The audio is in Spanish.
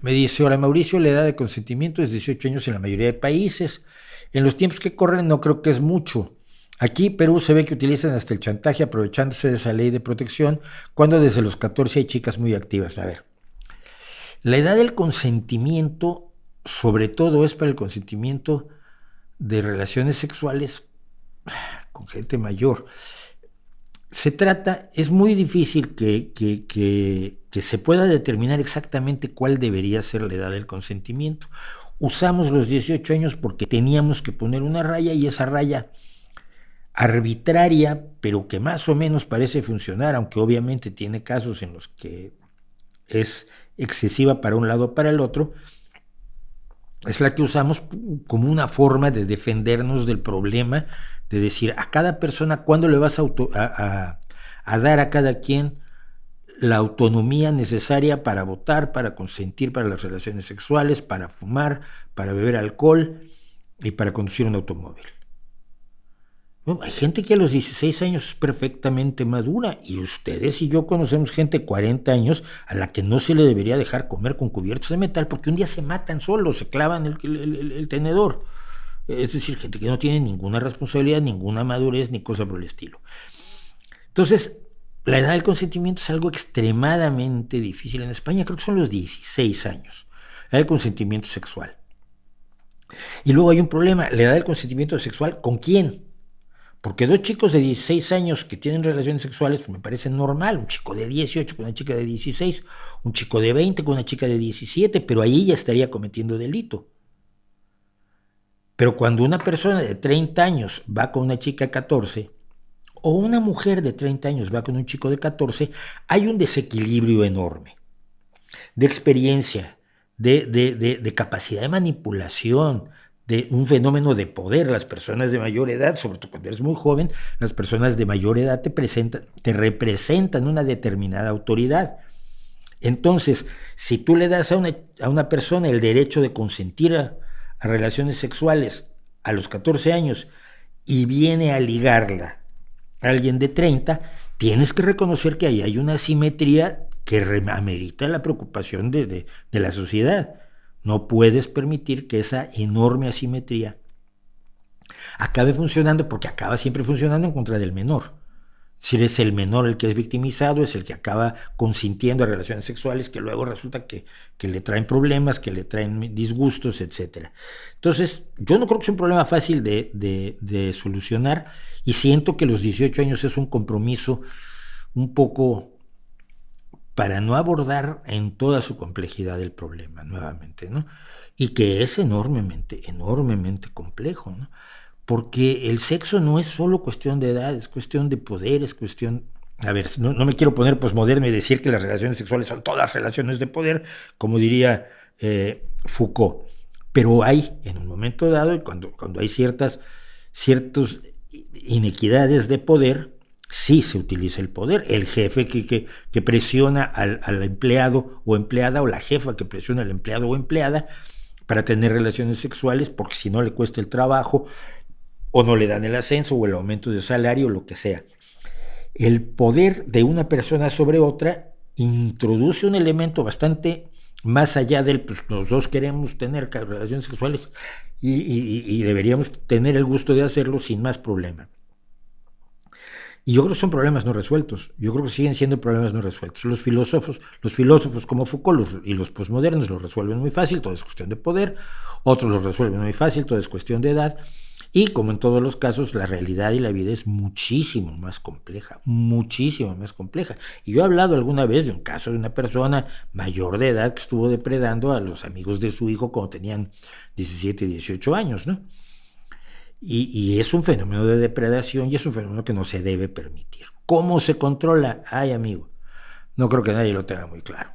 Me dice, hola Mauricio, la edad de consentimiento es 18 años en la mayoría de países. En los tiempos que corren no creo que es mucho. Aquí, Perú, se ve que utilizan hasta el chantaje aprovechándose de esa ley de protección, cuando desde los 14 hay chicas muy activas. A ver, la edad del consentimiento, sobre todo, es para el consentimiento de relaciones sexuales con gente mayor. Es muy difícil que se pueda determinar exactamente cuál debería ser la edad del consentimiento. Usamos los 18 años porque teníamos que poner una raya, y esa raya arbitraria, pero que más o menos parece funcionar, aunque obviamente tiene casos en los que es excesiva para un lado o para el otro, es la que usamos como una forma de defendernos del problema, de decir a cada persona cuándo le vas a dar a cada quien la autonomía necesaria para votar, para consentir para las relaciones sexuales, para fumar, para beber alcohol y para conducir un automóvil. Bueno, hay gente que a los 16 años es perfectamente madura, y ustedes y yo conocemos gente de 40 años a la que no se le debería dejar comer con cubiertos de metal porque un día se matan solos, se clavan el tenedor. Es decir, gente que no tiene ninguna responsabilidad, ninguna madurez, ni cosa por el estilo. Entonces, la edad del consentimiento es algo extremadamente difícil. En España creo que son los 16 años, la edad del consentimiento sexual. Y luego hay un problema, la edad del consentimiento sexual, ¿con quién? Porque dos chicos de 16 años que tienen relaciones sexuales, pues me parece normal. Un chico de 18 con una chica de 16, un chico de 20 con una chica de 17, pero ahí ya estaría cometiendo delito. Pero cuando una persona de 30 años va con una chica de 14, o una mujer de 30 años va con un chico de 14, hay un desequilibrio enorme de experiencia, de capacidad de manipulación, de un fenómeno de poder. Las personas de mayor edad, sobre todo cuando eres muy joven, las personas de mayor edad te representan una determinada autoridad. Entonces, si tú le das a una persona el derecho de consentir a relaciones sexuales a los 14 años y viene a ligarla a alguien de 30, tienes que reconocer que ahí hay una asimetría que amerita la preocupación de la sociedad. No puedes permitir que esa enorme asimetría acabe funcionando, porque acaba siempre funcionando en contra del menor. Si es el menor el que es victimizado, es el que acaba consintiendo a relaciones sexuales que luego resulta que le traen problemas, que le traen disgustos, etc. Entonces, yo no creo que sea un problema fácil de solucionar, y siento que los 18 años es un compromiso un poco para no abordar en toda su complejidad el problema nuevamente, ¿no? Y que es enormemente complejo, ¿no? Porque el sexo no es solo cuestión de edad, es cuestión de poder, es cuestión... A ver, no me quiero poner posmoderno y decir que las relaciones sexuales son todas relaciones de poder, como diría Foucault, pero hay, en un momento dado, cuando hay ciertas inequidades de poder, sí se utiliza el poder. El jefe que presiona al empleado o empleada, o la jefa que presiona al empleado o empleada para tener relaciones sexuales, porque si no le cuesta el trabajo, o no le dan el ascenso o el aumento de salario, o lo que sea. El poder de una persona sobre otra introduce un elemento bastante más allá del, pues los dos queremos tener relaciones sexuales y deberíamos tener el gusto de hacerlo sin más problema. Y yo creo que son problemas no resueltos. Yo creo que siguen siendo problemas no resueltos. Los filósofos como Foucault y los posmodernos los resuelven muy fácil, todo es cuestión de poder. Otros los resuelven muy fácil, todo es cuestión de edad. Y como en todos los casos, la realidad y la vida es muchísimo más compleja, muchísimo más compleja. Y yo he hablado alguna vez de un caso de una persona mayor de edad que estuvo depredando a los amigos de su hijo cuando tenían 17, 18 años, ¿no? Y es un fenómeno de depredación, y es un fenómeno que no se debe permitir. ¿Cómo se controla? Ay, amigo, no creo que nadie lo tenga muy claro.